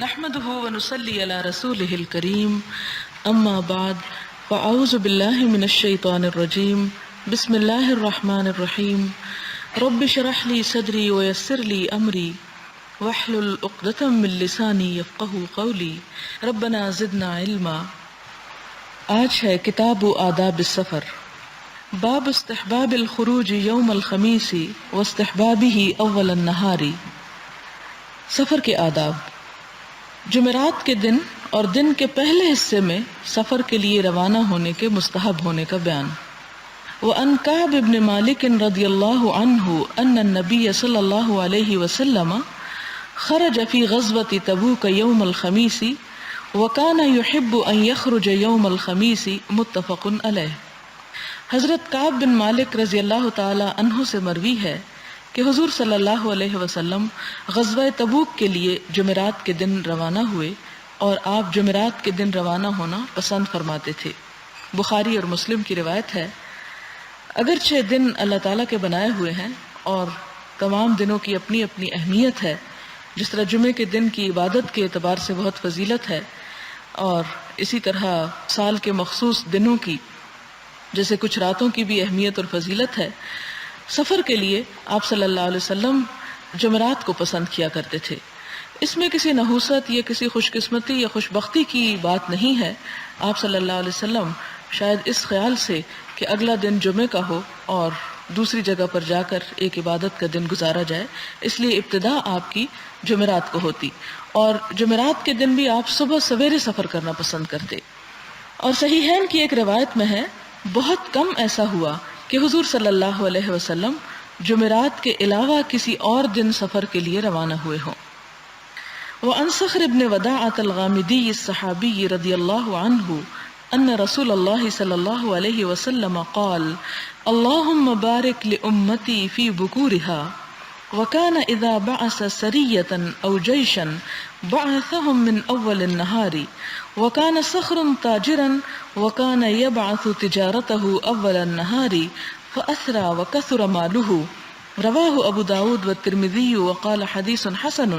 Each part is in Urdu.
نحمده ونصلي على رسوله الكريم اما بعد فاعوذ بالله من الشيطان الرجيم بسم الله الرحمن الرحيم رب اشرح لي صدري ويسر لي امري واحلل عقدة من لساني يفقهوا قولي ربنا زدنا علما۔ آج ہے کتاب آداب السفر، باب استحباب الخروج یوم الخمیس واستحبابه اول النہار۔ سفر کے آداب، جمعرات کے دن اور دن کے پہلے حصے میں سفر کے لیے روانہ ہونے کے مستحب ہونے کا بیان۔ وعن کعب بن مالک رضی اللہ عنہ ان النبی صلی اللہ علیہ وسلم خرج فی غزوة تبوک یوم الخمیس وکان یحب ان یخرج یوم الخمیس، متفق علیہ۔ حضرت کعب بن مالک رضی اللہ تعالی عنہ سے مروی ہے کہ حضور صلی اللہ علیہ وسلم غزوہ تبوک کے لیے جمعرات کے دن روانہ ہوئے اور آپ جمعرات کے دن روانہ ہونا پسند فرماتے تھے۔ بخاری اور مسلم کی روایت ہے، اگرچہ دن اللہ تعالیٰ کے بنائے ہوئے ہیں اور تمام دنوں کی اپنی اپنی اہمیت ہے، جس طرح جمعے کے دن کی عبادت کے اعتبار سے بہت فضیلت ہے، اور اسی طرح سال کے مخصوص دنوں کی جیسے کچھ راتوں کی بھی اہمیت اور فضیلت ہے، سفر کے لیے آپ صلی اللہ علیہ وسلم جمعرات کو پسند کیا کرتے تھے۔ اس میں کسی نحوست یا کسی خوش قسمتی یا خوش بختی کی بات نہیں ہے۔ آپ صلی اللہ علیہ وسلم شاید اس خیال سے کہ اگلا دن جمعے کا ہو اور دوسری جگہ پر جا کر ایک عبادت کا دن گزارا جائے، اس لیے ابتدا آپ کی جمعرات کو ہوتی، اور جمعرات کے دن بھی آپ صبح سویرے سفر کرنا پسند کرتے۔ اور صحیحین کی ایک روایت میں ہے، بہت کم ایسا ہوا کہ حضور صلی اللہ علیہ وسلم جمعرات کے علاوہ کسی اور دن سفر کے لیے روانہ ہوئے ہوں۔ وعن صخر بن وداعة الغامدی الصحابی رضی اللہ عنہ ان رسول اللہ صلی اللہ علیہ وسلم قال اللہم بارک لأمتی فی بکورها، وكان اذا بعث سریة او جیشا بعثهم من اول النهار، وكان صخر تاجرا وكان يبعث تجارته اول النهار فأثرى وكثر ماله، رواہ ابو داود والترمذی وقال حدیث حسن۔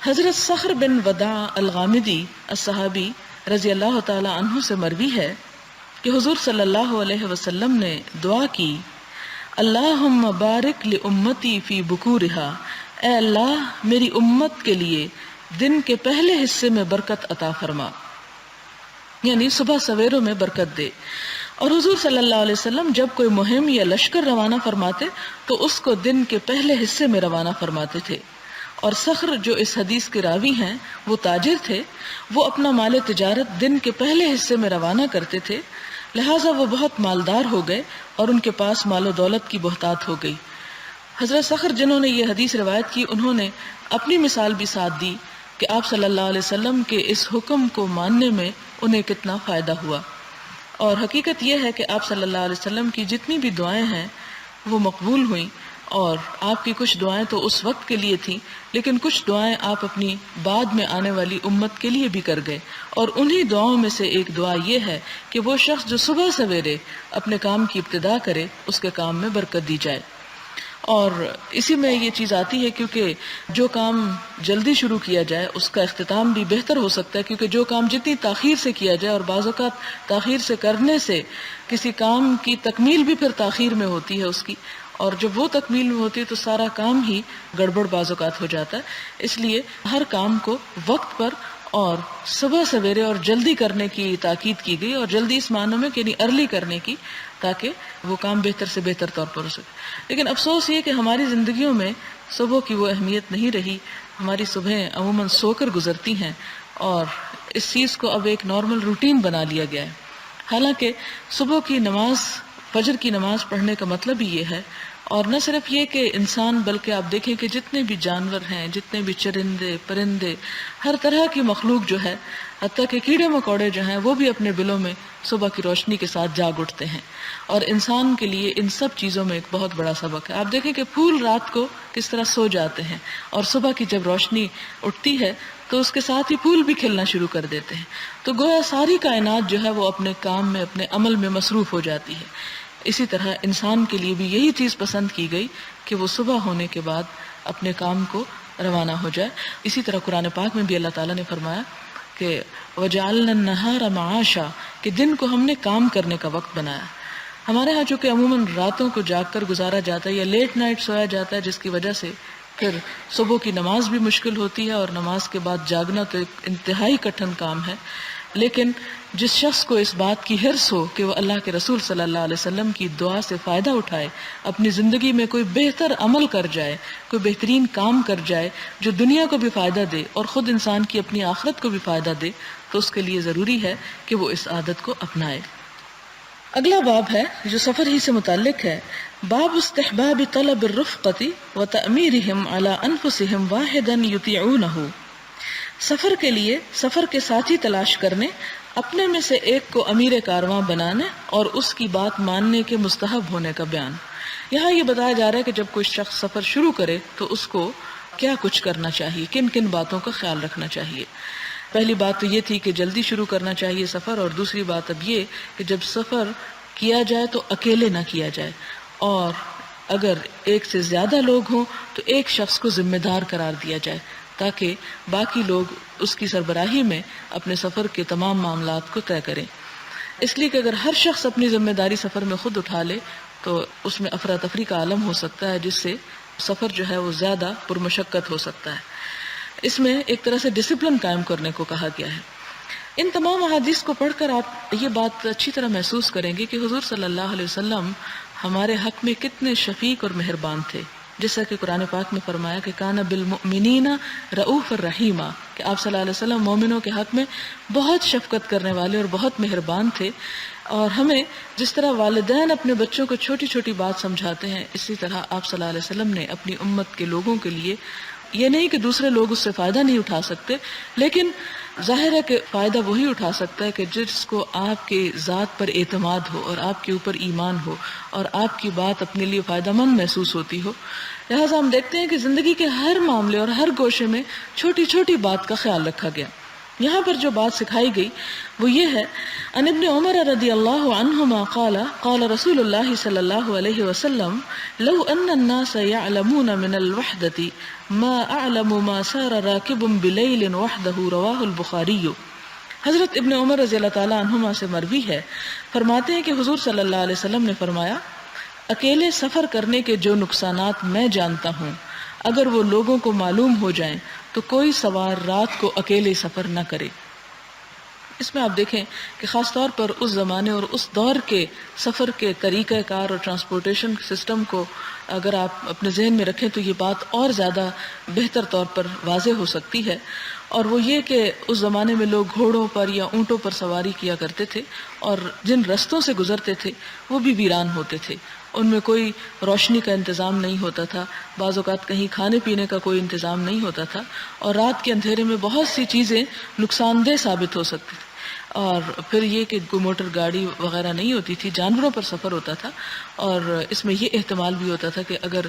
حضرت صخر بن وداع الغامدی الصحابی رضی اللہ تعالی عنہ سے مروی ہے کہ حضور صلی اللہ علیہ وسلم نے دعا کی، اللہم بارک لامتی فی بکورها، اے اللہ میری امت کے لیے دن کے پہلے حصے میں برکت عطا فرما، یعنی صبح سویروں میں برکت دے۔ اور حضور صلی اللہ علیہ وسلم جب کوئی مہم یا لشکر روانہ فرماتے تو اس کو دن کے پہلے حصے میں روانہ فرماتے تھے۔ اور صخر جو اس حدیث کے راوی ہیں وہ تاجر تھے، وہ اپنا مال تجارت دن کے پہلے حصے میں روانہ کرتے تھے، لہٰذا وہ بہت مالدار ہو گئے اور ان کے پاس مال و دولت کی بہتات ہو گئی۔ حضرت صخر جنہوں نے یہ حدیث روایت کی، انہوں نے اپنی مثال بھی ساتھ دی کہ آپ صلی اللہ علیہ وسلم کے اس حکم کو ماننے میں انہیں کتنا فائدہ ہوا۔ اور حقیقت یہ ہے کہ آپ صلی اللہ علیہ وسلم کی جتنی بھی دعائیں ہیں وہ مقبول ہوئیں، اور آپ کی کچھ دعائیں تو اس وقت کے لیے تھیں، لیکن کچھ دعائیں آپ اپنی بعد میں آنے والی امت کے لیے بھی کر گئے، اور انہی دعاؤں میں سے ایک دعا یہ ہے کہ وہ شخص جو صبح سویرے اپنے کام کی ابتدا کرے اس کے کام میں برکت دی جائے۔ اور اسی میں یہ چیز آتی ہے کیونکہ جو کام جلدی شروع کیا جائے اس کا اختتام بھی بہتر ہو سکتا ہے، کیونکہ جو کام جتنی تاخیر سے کیا جائے، اور بعض اوقات تاخیر سے کرنے سے کسی کام کی تکمیل بھی پھر تاخیر میں ہوتی ہے اس کی، اور جب وہ تکمیل میں ہوتی ہے تو سارا کام ہی گڑبڑ بعض اوقات ہو جاتا ہے۔ اس لیے ہر کام کو وقت پر اور صبح سویرے اور جلدی کرنے کی تاکید کی گئی، اور جلدی اس معنی میں کہ یعنی ارلی کرنے کی، تاکہ وہ کام بہتر سے بہتر طور پر ہو سکے۔ لیکن افسوس یہ کہ ہماری زندگیوں میں صبح کی وہ اہمیت نہیں رہی، ہماری صبحیں عموماً سو کر گزرتی ہیں، اور اس چیز کو اب ایک نارمل روٹین بنا لیا گیا ہے۔ حالانکہ صبح کی نماز، فجر کی نماز پڑھنے کا مطلب ہی یہ ہے، اور نہ صرف یہ کہ انسان، بلکہ آپ دیکھیں کہ جتنے بھی جانور ہیں، جتنے بھی چرندے پرندے، ہر طرح کی مخلوق جو ہے، حتیٰ کہ کیڑے مکوڑے جو ہیں، وہ بھی اپنے بلوں میں صبح کی روشنی کے ساتھ جاگ اٹھتے ہیں، اور انسان کے لیے ان سب چیزوں میں ایک بہت بڑا سبق ہے۔ آپ دیکھیں کہ پھول رات کو کس طرح سو جاتے ہیں، اور صبح کی جب روشنی اٹھتی ہے تو اس کے ساتھ ہی پھول بھی کھلنا شروع کر دیتے ہیں، تو گویا ساری کائنات جو ہے وہ اپنے کام میں، اپنے عمل میں مصروف ہو جاتی ہے۔ اسی طرح انسان کے لیے بھی یہی چیز پسند کی گئی کہ وہ صبح ہونے کے بعد اپنے کام کو روانہ ہو جائے۔ اسی طرح قرآن پاک میں بھی اللہ تعالیٰ نے فرمایا کہ وَجَعَلْنَا النَّهَارَ مَعَاشًا، کہ دن کو ہم نے کام کرنے کا وقت بنایا۔ ہمارے ہاں چونکہ عموماً راتوں کو جاگ کر گزارا جاتا ہے یا لیٹ نائٹ سویا جاتا ہے، جس کی وجہ سے پھر صبح کی نماز بھی مشکل ہوتی ہے، اور نماز کے بعد جاگنا تو ایک انتہائی کٹھن کام ہے۔ لیکن جس شخص کو اس بات کی حرص ہو کہ وہ اللہ کے رسول صلی اللہ علیہ وسلم کی دعا سے فائدہ اٹھائے، اپنی زندگی میں کوئی بہتر عمل کر جائے، کوئی بہترین کام کر جائے جو دنیا کو بھی فائدہ دے اور خود انسان کی اپنی آخرت کو بھی فائدہ دے، تو اس کے لیے ضروری ہے کہ وہ اس عادت کو اپنائے۔ اگلا باب ہے جو سفر ہی سے متعلق ہے، باب استحباب طلب الرفقۃ وتأمیرہم علی انفسہم واحدا یطیعونہ۔ سفر کے لیے سفر کے ساتھی تلاش کرنے، اپنے میں سے ایک کو امیر کارواں بنانے اور اس کی بات ماننے کے مستحب ہونے کا بیان۔ یہاں یہ بتایا جا رہا ہے کہ جب کوئی شخص سفر شروع کرے تو اس کو کیا کچھ کرنا چاہیے، کن کن باتوں کا خیال رکھنا چاہیے۔ پہلی بات تو یہ تھی کہ جلدی شروع کرنا چاہیے سفر، اور دوسری بات اب یہ کہ جب سفر کیا جائے تو اکیلے نہ کیا جائے، اور اگر ایک سے زیادہ لوگ ہوں تو ایک شخص کو ذمہ دار قرار دیا جائے تاکہ باقی لوگ اس کی سربراہی میں اپنے سفر کے تمام معاملات کو طے کریں۔ اس لیے کہ اگر ہر شخص اپنی ذمہ داری سفر میں خود اٹھا لے تو اس میں افراتفری کا عالم ہو سکتا ہے، جس سے سفر جو ہے وہ زیادہ پرمشقت ہو سکتا ہے۔ اس میں ایک طرح سے ڈسپلن قائم کرنے کو کہا گیا ہے۔ ان تمام احادیث کو پڑھ کر آپ یہ بات اچھی طرح محسوس کریں گے کہ حضور صلی اللہ علیہ وسلم ہمارے حق میں کتنے شفیق اور مہربان تھے، جیسا کہ قرآن پاک میں فرمایا کہ کان بالمؤمنین رؤوف الرحیم، کہ آپ صلی اللہ علیہ وسلم مومنوں کے حق میں بہت شفقت کرنے والے اور بہت مہربان تھے۔ اور ہمیں جس طرح والدین اپنے بچوں کو چھوٹی چھوٹی بات سمجھاتے ہیں، اسی طرح آپ صلی اللہ علیہ وسلم نے اپنی امت کے لوگوں کے لیے، یہ نہیں کہ دوسرے لوگ اس سے فائدہ نہیں اٹھا سکتے، لیکن ظاہر ہے کہ فائدہ وہی اٹھا سکتا ہے کہ جس کو آپ کے ذات پر اعتماد ہو اور آپ کے اوپر ایمان ہو اور آپ کی بات اپنے لیے فائدہ مند محسوس ہوتی ہو۔ لہٰذا ہم دیکھتے ہیں کہ زندگی کے ہر معاملے اور ہر گوشے میں چھوٹی چھوٹی بات کا خیال رکھا گیا۔ یہاں پر جو بات سکھائی گئی وہ یہ ہے، عن ابن عمر رضی اللہ عنہما قال قال رسول اللہ صلی اللہ علیہ وسلم لو ان الناس يعلمون من الوحدة ما اعلم ما سار راكب بليل وحده رواہ البخاری۔ حضرت ابن عمر رضی اللہ تعالی عنہما سے مروی ہے، فرماتے ہیں کہ حضور صلی اللہ علیہ وسلم نے فرمایا، اکیلے سفر کرنے کے جو نقصانات میں جانتا ہوں، اگر وہ لوگوں کو معلوم ہو جائیں تو کوئی سوار رات کو اکیلے سفر نہ کرے۔ اس میں آپ دیکھیں کہ خاص طور پر اس زمانے اور اس دور کے سفر کے طریقہ کار اور ٹرانسپورٹیشن سسٹم کو اگر آپ اپنے ذہن میں رکھیں تو یہ بات اور زیادہ بہتر طور پر واضح ہو سکتی ہے، اور وہ یہ کہ اس زمانے میں لوگ گھوڑوں پر یا اونٹوں پر سواری کیا کرتے تھے، اور جن رستوں سے گزرتے تھے وہ بھی ویران ہوتے تھے، ان میں کوئی روشنی کا انتظام نہیں ہوتا تھا، بعض اوقات کہیں کھانے پینے کا کوئی انتظام نہیں ہوتا تھا، اور رات کے اندھیرے میں بہت سی چیزیں نقصان دہ ثابت ہو سکتی تھیں۔ اور پھر یہ کہ کوئی موٹر گاڑی وغیرہ نہیں ہوتی تھی، جانوروں پر سفر ہوتا تھا، اور اس میں یہ احتمال بھی ہوتا تھا کہ اگر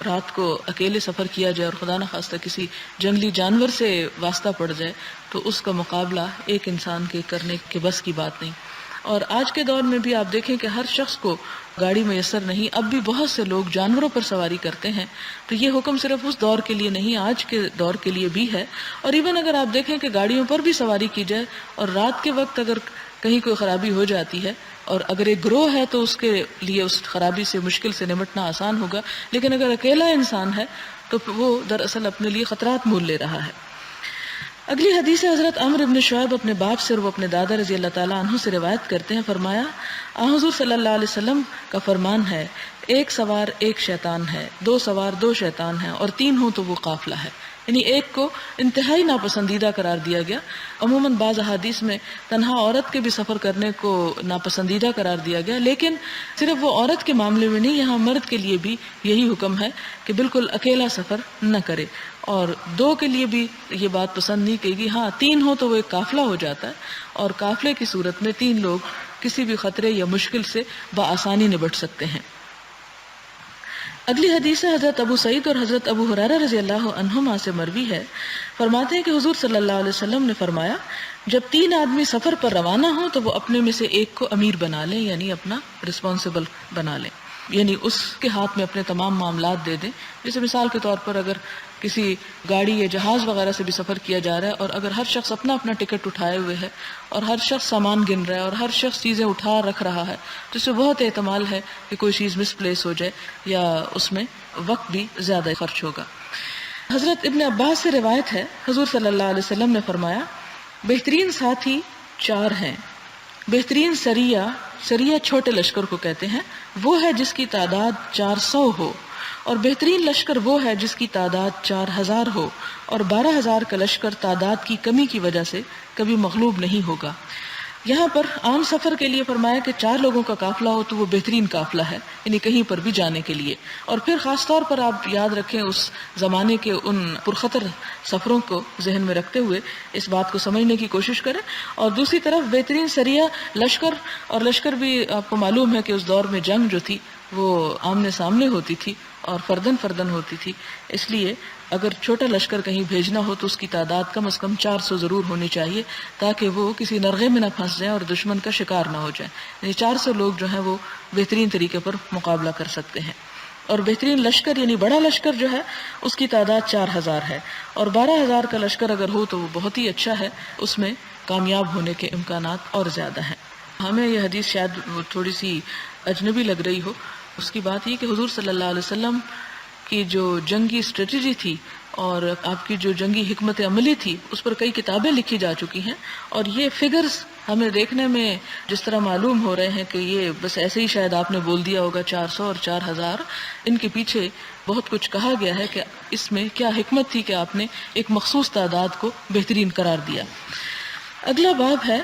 رات کو اکیلے سفر کیا جائے اور خدا نخواستہ کسی جنگلی جانور سے واسطہ پڑ جائے تو اس کا مقابلہ ایک انسان کے کرنے کے بس کی بات نہیں۔ اور آج کے دور میں بھی آپ دیکھیں کہ ہر شخص کو گاڑی میسر نہیں، اب بھی بہت سے لوگ جانوروں پر سواری کرتے ہیں، تو یہ حکم صرف اس دور کے لیے نہیں، آج کے دور کے لیے بھی ہے۔ اور ایون اگر آپ دیکھیں کہ گاڑیوں پر بھی سواری کی جائے اور رات کے وقت اگر کہیں کوئی خرابی ہو جاتی ہے، اور اگر ایک گروہ ہے تو اس کے لیے اس خرابی سے مشکل سے نمٹنا آسان ہوگا، لیکن اگر اکیلا انسان ہے تو وہ دراصل اپنے لیے خطرات مول لے رہا ہے۔ اگلی حدیث حضرت عمرو بن شعیب اپنے باپ سے اور وہ اپنے دادا رضی اللہ تعالیٰ عنہ سے روایت کرتے ہیں، فرمایا حضور صلی اللہ علیہ وسلم کا فرمان ہے، ایک سوار ایک شیطان ہے، دو سوار دو شیطان ہیں، اور تین ہوں تو وہ قافلہ ہے۔ یعنی ایک کو انتہائی ناپسندیدہ قرار دیا گیا۔ عموماً بعض احادیث میں تنہا عورت کے بھی سفر کرنے کو ناپسندیدہ قرار دیا گیا، لیکن صرف وہ عورت کے معاملے میں نہیں، یہاں مرد کے لیے بھی یہی حکم ہے کہ بالکل اکیلا سفر نہ کرے، اور دو کے لیے بھی یہ بات پسند نہیں کی گئی۔ ہاں تین ہو تو وہ ایک قافلہ ہو جاتا ہے، اور قافلے کی صورت میں تین لوگ کسی بھی خطرے یا مشکل سے بآسانی نبٹ سکتے ہیں۔ اگلی حدیث حضرت ابو سعید اور حضرت ابو ہریرہ رضی اللہ عنہما سے مروی ہے، فرماتے ہیں کہ حضور صلی اللہ علیہ وسلم نے فرمایا، جب تین آدمی سفر پر روانہ ہوں تو وہ اپنے میں سے ایک کو امیر بنا لیں، یعنی اپنا رسپانسبل بنا لیں، یعنی اس کے ہاتھ میں اپنے تمام معاملات دے دیں۔ جیسے مثال کے طور پر اگر کسی گاڑی یا جہاز وغیرہ سے بھی سفر کیا جا رہا ہے اور اگر ہر شخص اپنا اپنا ٹکٹ اٹھائے ہوئے ہے اور ہر شخص سامان گن رہا ہے اور ہر شخص چیزیں اٹھا رکھ رہا ہے تو اس سے بہت احتمال ہے کہ کوئی چیز مس پلیس ہو جائے یا اس میں وقت بھی زیادہ خرچ ہوگا۔ حضرت ابن عباس سے روایت ہے، حضور صلی اللہ علیہ وسلم نے فرمایا بہترین ساتھی 4 ہیں۔ بہترین سریہ چھوٹے لشکر کو کہتے ہیں، وہ ہے جس کی تعداد 400 ہو، اور بہترین لشکر وہ ہے جس کی تعداد 4000 ہو، اور 12000 کا لشکر تعداد کی کمی کی وجہ سے کبھی مغلوب نہیں ہوگا۔ یہاں پر عام سفر کے لیے فرمایا کہ 4 لوگوں کا قافلہ ہو تو وہ بہترین قافلہ ہے، یعنی کہیں پر بھی جانے کے لیے۔ اور پھر خاص طور پر آپ یاد رکھیں اس زمانے کے ان پرخطر سفروں کو ذہن میں رکھتے ہوئے اس بات کو سمجھنے کی کوشش کریں۔ اور دوسری طرف بہترین سریہ لشکر، اور لشکر بھی آپ کو معلوم ہے کہ اس دور میں جنگ جو تھی وہ آمنے سامنے ہوتی تھی اور فردن فردن ہوتی تھی، اس لیے اگر چھوٹا لشکر کہیں بھیجنا ہو تو اس کی تعداد کم از کم 400 ضرور ہونی چاہیے تاکہ وہ کسی نرغے میں نہ پھنس جائیں اور دشمن کا شکار نہ ہو جائیں، یعنی 400 لوگ جو ہیں وہ بہترین طریقے پر مقابلہ کر سکتے ہیں۔ اور بہترین لشکر یعنی بڑا لشکر جو ہے اس کی تعداد 4000 ہے، اور 12000 کا لشکر اگر ہو تو وہ بہت ہی اچھا ہے، اس میں کامیاب ہونے کے امکانات اور زیادہ ہیں۔ ہمیں یہ حدیث شاید تھوڑی سی اجنبی لگ رہی ہو، اس کی بات یہ کہ حضور صلی اللہ علیہ وسلم کی جو جنگی اسٹریٹجی تھی اور آپ کی جو جنگی حکمت عملی تھی اس پر کئی کتابیں لکھی جا چکی ہیں، اور یہ فگرز ہمیں دیکھنے میں جس طرح معلوم ہو رہے ہیں کہ یہ بس ایسے ہی شاید آپ نے بول دیا ہوگا 400 اور 4000، ان کے پیچھے بہت کچھ کہا گیا ہے کہ اس میں کیا حکمت تھی کہ آپ نے ایک مخصوص تعداد کو بہترین قرار دیا۔ اگلا باب ہے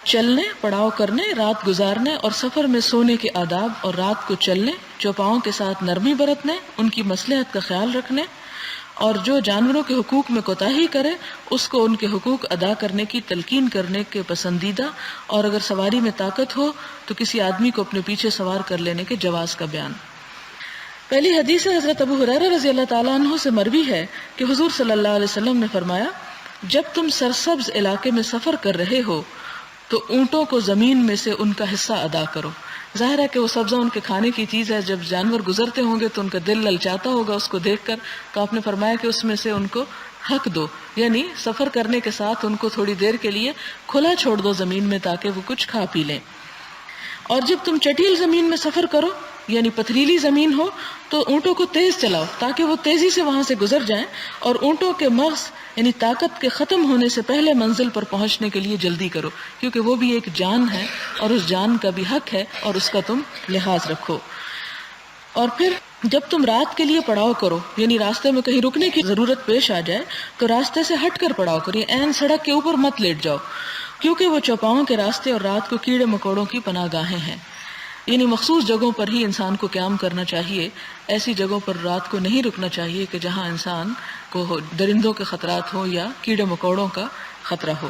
چلنے، پڑاؤ کرنے، رات گزارنے اور سفر میں سونے کے آداب، اور رات کو چلنے، چوپاؤں کے ساتھ نرمی برتنے، ان کی مصلحت کا خیال رکھنے، اور جو جانوروں کے حقوق میں کوتاہی کرے اس کو ان کے حقوق ادا کرنے کی تلقین کرنے کے پسندیدہ، اور اگر سواری میں طاقت ہو تو کسی آدمی کو اپنے پیچھے سوار کر لینے کے جواز کا بیان۔ پہلی حدیث حضرت ابو ہریرہ رضی اللہ تعالیٰ عنہ سے مروی ہے کہ حضور صلی اللہ علیہ وسلم نے فرمایا جب تم سرسبز علاقے میں سفر کر رہے ہو تو اونٹوں کو زمین میں سے ان کا حصہ ادا کرو۔ ظاہر ہے کہ وہ سبزہ ان کے کھانے کی چیز ہے، جب جانور گزرتے ہوں گے تو ان کا دل للچاتا ہوگا اس کو دیکھ کر، تو آپ نے فرمایا کہ اس میں سے ان کو حق دو، یعنی سفر کرنے کے ساتھ ان کو تھوڑی دیر کے لیے کھلا چھوڑ دو زمین میں تاکہ وہ کچھ کھا پی لیں۔ اور جب تم چٹیل زمین میں سفر کرو یعنی پتھریلی زمین ہو تو اونٹوں کو تیز چلاؤ تاکہ وہ تیزی سے وہاں سے گزر جائیں، اور اونٹوں کے مغز یعنی طاقت کے ختم ہونے سے پہلے منزل پر پہنچنے کے لیے جلدی کرو، کیونکہ وہ بھی ایک جان ہے اور اس جان کا بھی حق ہے اور اس کا تم لحاظ رکھو۔ اور پھر جب تم رات کے لیے پڑاؤ کرو یعنی راستے میں کہیں رکنے کی ضرورت پیش آ جائے تو راستے سے ہٹ کر پڑاؤ کرو، عین سڑک کے اوپر مت لیٹ جاؤ، کیونکہ وہ چوپاؤں کے راستے اور رات کو کیڑے مکوڑوں کی پناہ گاہیں ہیں، یعنی مخصوص جگہوں پر ہی انسان کو قیام کرنا چاہیے، ایسی جگہوں پر رات کو نہیں رکنا چاہیے کہ جہاں انسان کو درندوں کے خطرات ہوں یا کیڑے مکوڑوں کا خطرہ ہو۔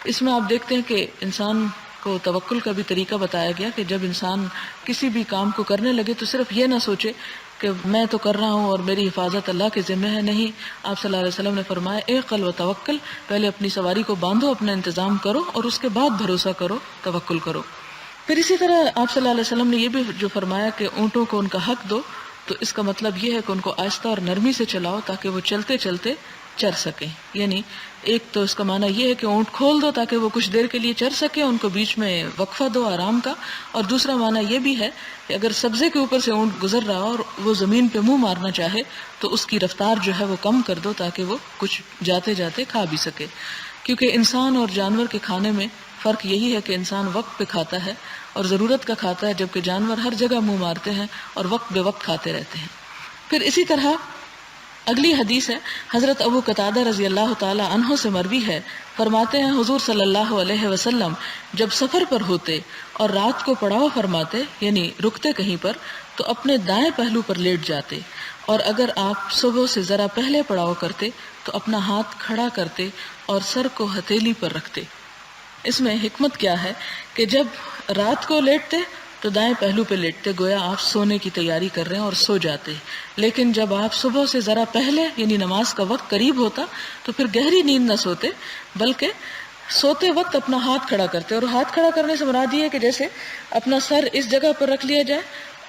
اس میں آپ دیکھتے ہیں کہ انسان کو توکل کا بھی طریقہ بتایا گیا کہ جب انسان کسی بھی کام کو کرنے لگے تو صرف یہ نہ سوچے کہ میں تو کر رہا ہوں اور میری حفاظت اللہ کے ذمہ ہے، نہیں، آپ صلی اللہ علیہ وسلم نے فرمایا اعقل و توکل، پہلے اپنی سواری کو باندھو، اپنا انتظام کرو اور اس کے بعد بھروسہ کرو، توکل کرو۔ پھر اسی طرح آپ صلی اللہ علیہ وسلم نے یہ بھی جو فرمایا کہ اونٹوں کو ان کا حق دو، تو اس کا مطلب یہ ہے کہ ان کو آہستہ اور نرمی سے چلاؤ تاکہ وہ چلتے چلتے چر سکیں، یعنی ایک تو اس کا معنی یہ ہے کہ اونٹ کھول دو تاکہ وہ کچھ دیر کے لیے چر سکیں، ان کو بیچ میں وقفہ دو آرام کا، اور دوسرا معنی یہ بھی ہے کہ اگر سبزے کے اوپر سے اونٹ گزر رہا اور وہ زمین پہ منہ مارنا چاہے تو اس کی رفتار جو ہے وہ کم کر دو تاکہ وہ کچھ جاتے جاتے کھا بھی سکے، کیونکہ انسان اور جانور کے کھانے میں فرق یہی ہے کہ انسان وقت پہ کھاتا ہے اور ضرورت کا کھاتا ہے، جبکہ جانور ہر جگہ منہ مارتے ہیں اور وقت بے وقت کھاتے رہتے ہیں۔ پھر اسی طرح اگلی حدیث ہے حضرت ابو قتادہ رضی اللہ تعالی عنہ سے مروی ہے، فرماتے ہیں حضور صلی اللہ علیہ وسلم جب سفر پر ہوتے اور رات کو پڑاؤ فرماتے یعنی رکتے کہیں پر تو اپنے دائیں پہلو پر لیٹ جاتے، اور اگر آپ صبح سے ذرا پہلے پڑاؤ کرتے تو اپنا ہاتھ کھڑا کرتے اور سر کو ہتھیلی پر رکھتے۔ اس میں حکمت کیا ہے کہ جب رات کو لیٹتے تو دائیں پہلو پہ لیٹتے، گویا آپ سونے کی تیاری کر رہے ہیں اور سو جاتے، لیکن جب آپ صبح سے ذرا پہلے یعنی نماز کا وقت قریب ہوتا تو پھر گہری نیند نہ سوتے بلکہ سوتے وقت اپنا ہاتھ کھڑا کرتے، اور ہاتھ کھڑا کرنے سے مراد یہ ہے کہ جیسے اپنا سر اس جگہ پر رکھ لیا جائے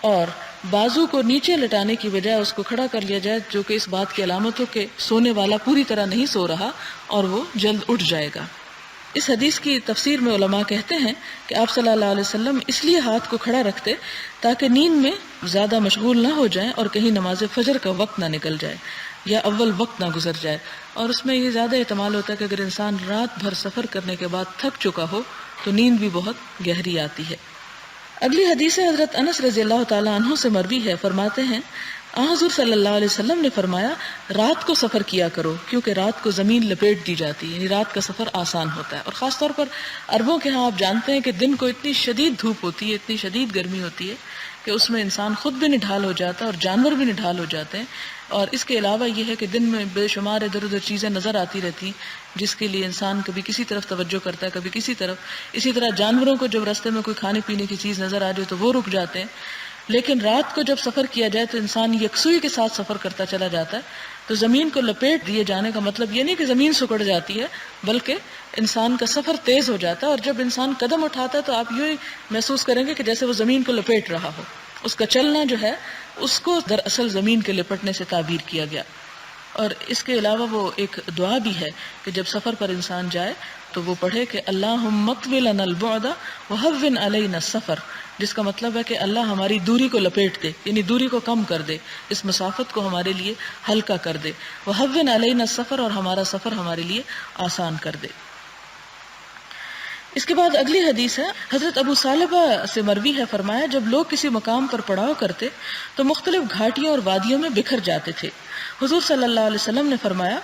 اور بازو کو نیچے لٹانے کی بجائے اس کو کھڑا کر لیا جائے، جو کہ اس بات کی علامت ہو کہ سونے والا پوری طرح نہیں سو رہا اور وہ جلد اٹھ جائے گا۔ اس حدیث کی تفسیر میں علماء کہتے ہیں کہ آپ صلی اللہ علیہ وسلم اس لیے ہاتھ کو کھڑا رکھتے تاکہ نیند میں زیادہ مشغول نہ ہو جائیں اور کہیں نماز فجر کا وقت نہ نکل جائے یا اول وقت نہ گزر جائے۔ اور اس میں یہ زیادہ احتمال ہوتا ہے کہ اگر انسان رات بھر سفر کرنے کے بعد تھک چکا ہو تو نیند بھی بہت گہری آتی ہے۔ اگلی حدیث حضرت انس رضی اللہ تعالی عنہ سے مروی ہے، فرماتے ہیں حضور صلی اللہ علیہ وسلم نے فرمایا رات کو سفر کیا کرو کیونکہ رات کو زمین لپیٹ دی جاتی ہے، یعنی رات کا سفر آسان ہوتا ہے۔ اور خاص طور پر عربوں کے ہاں آپ جانتے ہیں کہ دن کو اتنی شدید دھوپ ہوتی ہے، اتنی شدید گرمی ہوتی ہے کہ اس میں انسان خود بھی نڈھال ہو جاتا ہے اور جانور بھی نڈھال ہو جاتے ہیں۔ اور اس کے علاوہ یہ ہے کہ دن میں بے شمار ادھر ادھر چیزیں نظر آتی رہتی ہیں جس کے لیے انسان کبھی کسی طرف توجہ کرتا ہے کبھی کسی طرف۔ اسی طرح جانوروں کو جب راستے میں کوئی کھانے پینے کی چیز نظر آ جائے تو وہ رک جاتے ہیں، لیکن رات کو جب سفر کیا جائے تو انسان یکسوئی کے ساتھ سفر کرتا چلا جاتا ہے۔ تو زمین کو لپیٹ دیے جانے کا مطلب یہ نہیں کہ زمین سکڑ جاتی ہے، بلکہ انسان کا سفر تیز ہو جاتا ہے، اور جب انسان قدم اٹھاتا ہے تو آپ یوں ہی محسوس کریں گے کہ جیسے وہ زمین کو لپیٹ رہا ہو۔ اس کا چلنا جو ہے اس کو دراصل زمین کے لپٹنے سے تعبیر کیا گیا۔ اور اس کے علاوہ وہ ایک دعا بھی ہے کہ جب سفر پر انسان جائے تو وہ پڑھے کہ اللہم اطوی لنا البعد وہون علینا السفر، جس کا مطلب ہے کہ اللہ ہماری دوری کو لپیٹ دے، یعنی دوری کو کم کر دے، اس مسافت کو ہمارے لیے ہلکا کر دے، وہون علینا السفر، اور ہمارا سفر ہمارے لیے آسان کر دے۔ اس کے بعد اگلی حدیث ہے حضرت ابو ثعلبہ سے مروی ہے، فرمایا جب لوگ کسی مقام پر پڑاؤ کرتے تو مختلف گھاٹیوں اور وادیوں میں بکھر جاتے تھے۔ حضور صلی اللہ علیہ وسلم نے فرمایا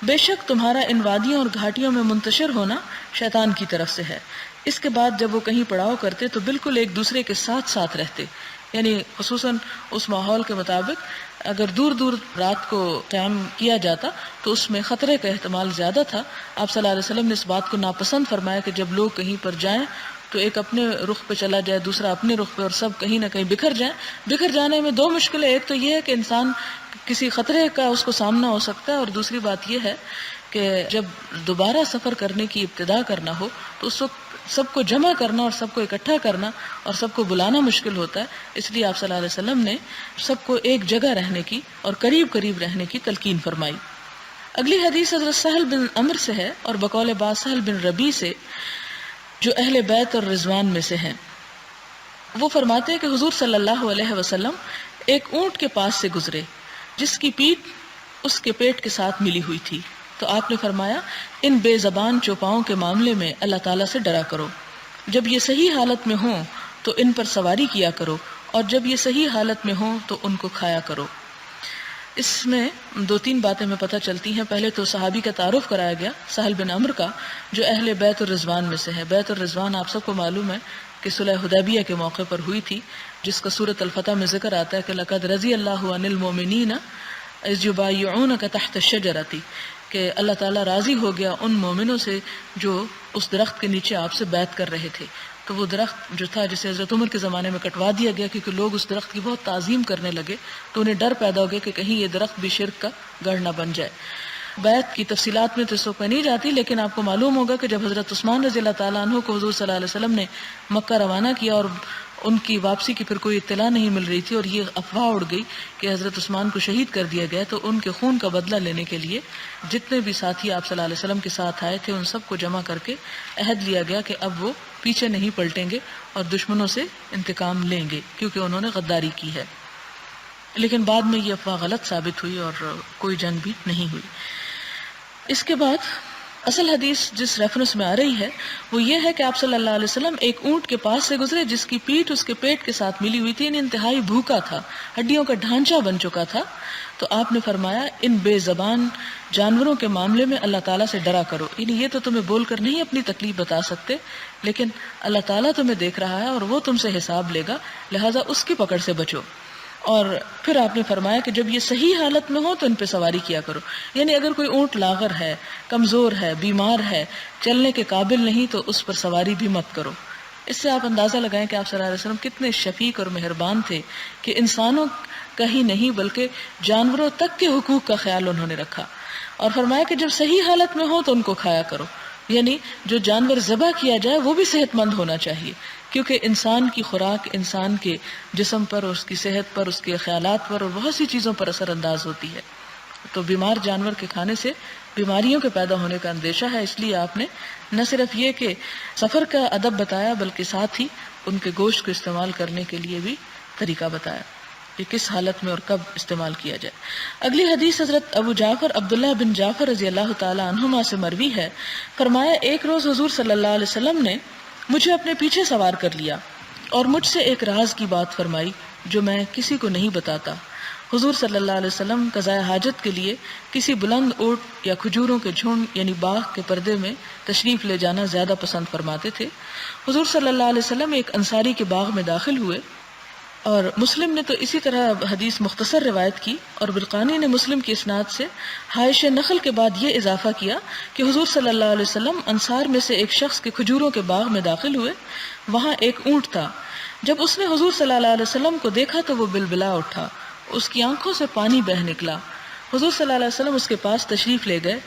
بے شک تمہارا ان وادیوں اور گھاٹیوں میں منتشر ہونا شیطان کی طرف سے ہے۔ اس کے بعد جب وہ کہیں پڑاؤ کرتے تو بالکل ایک دوسرے کے ساتھ ساتھ رہتے، یعنی خصوصاً اس ماحول کے مطابق اگر دور دور رات کو قیام کیا جاتا تو اس میں خطرے کا احتمال زیادہ تھا۔ آپ صلی اللہ علیہ وسلم نے اس بات کو ناپسند فرمایا کہ جب لوگ کہیں پر جائیں تو ایک اپنے رخ پہ چلا جائے، دوسرا اپنے رخ پہ، اور سب کہیں نہ کہیں بکھر جائیں۔ بکھر جانے میں دو مشکلیں، ایک تو یہ ہے کہ انسان کسی خطرے کا اس کو سامنا ہو سکتا ہے، اور دوسری بات یہ ہے کہ جب دوبارہ سفر کرنے کی ابتدا کرنا ہو تو اس وقت سب کو جمع کرنا اور سب کو اکٹھا کرنا اور سب کو بلانا مشکل ہوتا ہے۔ اس لیے آپ صلی اللہ علیہ وسلم نے سب کو ایک جگہ رہنے کی اور قریب قریب رہنے کی تلقین فرمائی۔ اگلی حدیث حضرت سہل بن عمر سے ہے اور بقول بعض سہل بن ربیع سے، جو اہل بیت اور رضوان میں سے ہیں۔ وہ فرماتے ہیں کہ حضور صلی اللہ علیہ وسلم ایک اونٹ کے پاس سے گزرے جس کی پیٹھ اس کے پیٹ کے ساتھ ملی ہوئی تھی، تو آپ نے فرمایا ان بے زبان چوپاؤں کے معاملے میں اللہ تعالیٰ سے ڈرا کرو، جب یہ صحیح حالت میں ہوں تو ان پر سواری کیا کرو، اور جب یہ صحیح حالت میں ہوں تو ان کو کھایا کرو۔ اس میں دو تین باتیں ہمیں پتہ چلتی ہیں۔ پہلے تو صحابی کا تعارف کرایا گیا سہل بن عمر کا، جو اہل بیت الرضوان میں سے ہے۔ بیت الرضوان آپ سب کو معلوم ہے کہ صلح حدیبیہ کے موقع پر ہوئی تھی، جس کا سورۃ الفتح میں ذکر آتا ہے کہ لقد رضی اللہ عن المؤمنین اذ یبایعونک تحت الشجرۃ، کہ اللہ تعالیٰ راضی ہو گیا ان مومنوں سے جو اس درخت کے نیچے آپ سے بیعت کر رہے تھے۔ تو وہ درخت جو تھا جسے حضرت عمر کے زمانے میں کٹوا دیا گیا کیونکہ لوگ اس درخت کی بہت تعظیم کرنے لگے، تو انہیں ڈر پیدا ہو گیا کہ کہیں یہ درخت بھی شرک کا گڑھ نہ بن جائے۔ بیعت کی تفصیلات میں تو اس وقت میں نہیں جاتی، لیکن آپ کو معلوم ہوگا کہ جب حضرت عثمان رضی اللہ تعالیٰ عنہ کو حضور صلی اللہ علیہ وسلم نے مکہ روانہ کیا اور ان کی واپسی کی پھر کوئی اطلاع نہیں مل رہی تھی اور یہ افواہ اڑ گئی کہ حضرت عثمان کو شہید کر دیا گیا، تو ان کے خون کا بدلہ لینے کے لیے جتنے بھی ساتھی آپ صلی اللہ علیہ وسلم کے ساتھ آئے تھے ان سب کو جمع کر کے عہد لیا گیا کہ اب وہ پیچھے نہیں پلٹیں گے اور دشمنوں سے انتقام لیں گے کیونکہ انہوں نے غداری کی ہے۔ لیکن بعد میں یہ افواہ غلط ثابت ہوئی اور کوئی جنگ بھی نہیں ہوئی۔ اس کے بعد اصل حدیث جس ریفرنس میں آ رہی ہے وہ یہ ہے کہ آپ صلی اللہ علیہ وسلم ایک اونٹ کے پاس سے گزرے جس کی پیٹھ اس کے پیٹ کے ساتھ ملی ہوئی تھی، یعنی انتہائی بھوکا تھا، ہڈیوں کا ڈھانچہ بن چکا تھا۔ تو آپ نے فرمایا ان بے زبان جانوروں کے معاملے میں اللہ تعالیٰ سے ڈرا کرو، یعنی یہ تو تمہیں بول کر نہیں اپنی تکلیف بتا سکتے، لیکن اللہ تعالیٰ تمہیں دیکھ رہا ہے اور وہ تم سے حساب لے گا، لہٰذا اس کی پکڑ سے بچو۔ اور پھر آپ نے فرمایا کہ جب یہ صحیح حالت میں ہو تو ان پہ سواری کیا کرو، یعنی اگر کوئی اونٹ لاغر ہے، کمزور ہے، بیمار ہے، چلنے کے قابل نہیں تو اس پر سواری بھی مت کرو۔ اس سے آپ اندازہ لگائیں کہ آپ صلی اللہ علیہ وسلم کتنے شفیق اور مہربان تھے کہ انسانوں کا ہی نہیں بلکہ جانوروں تک کے حقوق کا خیال انہوں نے رکھا، اور فرمایا کہ جب صحیح حالت میں ہو تو ان کو کھایا کرو۔ یعنی جو جانور ذبح کیا جائے وہ بھی صحت مند ہونا چاہیے، کیونکہ انسان کی خوراک انسان کے جسم پر، اس کی صحت پر، اس کے خیالات پر اور بہت سی چیزوں پر اثر انداز ہوتی ہے. تو بیمار جانور کے کھانے سے بیماریوں کے پیدا ہونے کا اندیشہ ہے. اس لیے آپ نے نہ صرف یہ کہ سفر کا ادب بتایا بلکہ ساتھ ہی ان کے گوشت کو استعمال کرنے کے لیے بھی طریقہ بتایا کہ کس حالت میں اور کب استعمال کیا جائے. اگلی حدیث حضرت ابو جعفر عبداللہ بن جعفر رضی اللہ تعالی عنہما سے مروی ہے. فرمایا ایک روز حضور صلی اللہ علیہ وسلم نے مجھے اپنے پیچھے سوار کر لیا اور مجھ سے ایک راز کی بات فرمائی جو میں کسی کو نہیں بتاتا. حضور صلی اللہ علیہ وسلم قضاء حاجت کے لیے کسی بلند اونٹ یا کھجوروں کے جھنڈ یعنی باغ کے پردے میں تشریف لے جانا زیادہ پسند فرماتے تھے. حضور صلی اللہ علیہ وسلم ایک انصاری کے باغ میں داخل ہوئے، اور مسلم نے تو اسی طرح حدیث مختصر روایت کی، اور برقانی نے مسلم کی اسناد سے ہائش نخل کے بعد یہ اضافہ کیا کہ حضور صلی اللہ علیہ وسلم انصار میں سے ایک شخص کے کھجوروں کے باغ میں داخل ہوئے. وہاں ایک اونٹ تھا. جب اس نے حضور صلی اللہ علیہ وسلم کو دیکھا تو وہ بلبلا اٹھا، اس کی آنکھوں سے پانی بہہ نکلا. حضور صلی اللہ علیہ وسلم اس کے پاس تشریف لے گئے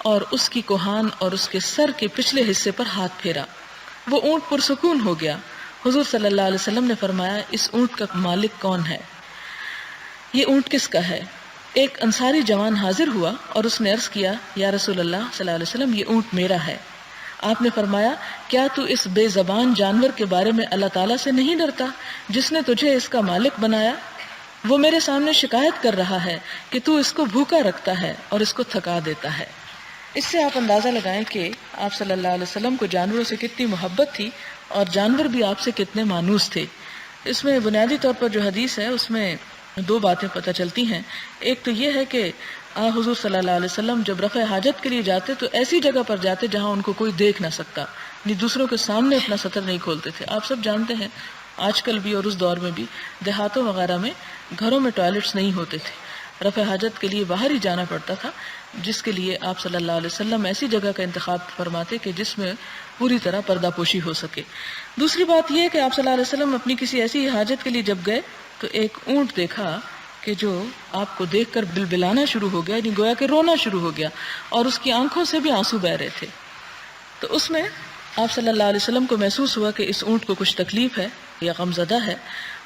اور اس کی کوہان اور اس کے سر کے پچھلے حصے پر ہاتھ پھیرا. وہ اونٹ پرسکون ہو گیا. حضور صلی اللہ علیہ وسلم نے فرمایا اس اونٹ کا مالک کون ہے؟ یہ اونٹ کس کا ہے؟ ایک انصاری جوان حاضر ہوا اور اس نے عرض کیا یا رسول اللہ صلی اللہ علیہ وسلم یہ اونٹ میرا ہے. آپ نے فرمایا کیا تو اس بے زبان جانور کے بارے میں اللہ تعالیٰ سے نہیں ڈرتا جس نے تجھے اس کا مالک بنایا؟ وہ میرے سامنے شکایت کر رہا ہے کہ تو اس کو بھوکا رکھتا ہے اور اس کو تھکا دیتا ہے. اس سے آپ اندازہ لگائیں کہ آپ صلی اللہ علیہ وسلم کو جانوروں سے کتنی محبت تھی اور جانور بھی آپ سے کتنے مانوس تھے. اس میں بنیادی طور پر جو حدیث ہے اس میں دو باتیں پتہ چلتی ہیں. ایک تو یہ ہے کہ حضور صلی اللہ علیہ وسلم جب رفع حاجت کے لیے جاتے تو ایسی جگہ پر جاتے جہاں ان کو کوئی دیکھ نہ سکتا، یعنی دوسروں کے سامنے اپنا سطر نہیں کھولتے تھے. آپ سب جانتے ہیں آج کل بھی اور اس دور میں بھی دیہاتوں وغیرہ میں گھروں میں ٹوائلٹس نہیں ہوتے تھے، رفع حاجت کے لیے باہر ہی جانا پڑتا تھا، جس کے لیے آپ صلی اللہ علیہ وسلم ایسی جگہ کا انتخاب فرماتے کہ جس میں پوری طرح پردہ پوشی ہو سکے. دوسری بات یہ کہ آپ صلی اللہ علیہ وسلم اپنی کسی ایسی حاجت کے لیے جب گئے تو ایک اونٹ دیکھا کہ جو آپ کو دیکھ کر بلبلانا شروع ہو گیا، یعنی گویا کہ رونا شروع ہو گیا اور اس کی آنکھوں سے بھی آنسو بہہ رہے تھے. تو اس میں آپ صلی اللہ علیہ وسلم کو محسوس ہوا کہ اس اونٹ کو کچھ تکلیف ہے یا غم زدہ ہے.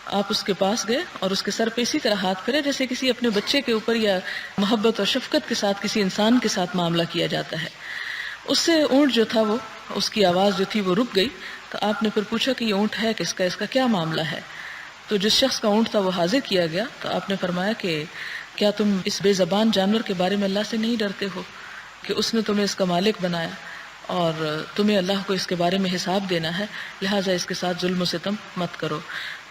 آپ اس کے پاس گئے اور اس کے سر پہ اسی طرح ہاتھ پھیرے جیسے کسی اپنے بچے کے اوپر یا محبت اور شفقت کے ساتھ کسی انسان کے ساتھ معاملہ کیا جاتا ہے. اس سے اونٹ جو تھا وہ اس کی آواز جو تھی وہ رک گئی. تو آپ نے پھر پوچھا کہ یہ اونٹ ہے کس کا، اس کا کیا معاملہ ہے؟ تو جس شخص کا اونٹ تھا وہ حاضر کیا گیا. تو آپ نے فرمایا کہ کیا تم اس بے زبان جانور کے بارے میں اللہ سے نہیں ڈرتے ہو کہ اس نے تمہیں اس کا مالک بنایا اور تمہیں اللہ کو اس کے بارے میں حساب دینا ہے، لہٰذا اس کے ساتھ ظلم و ستم مت کرو.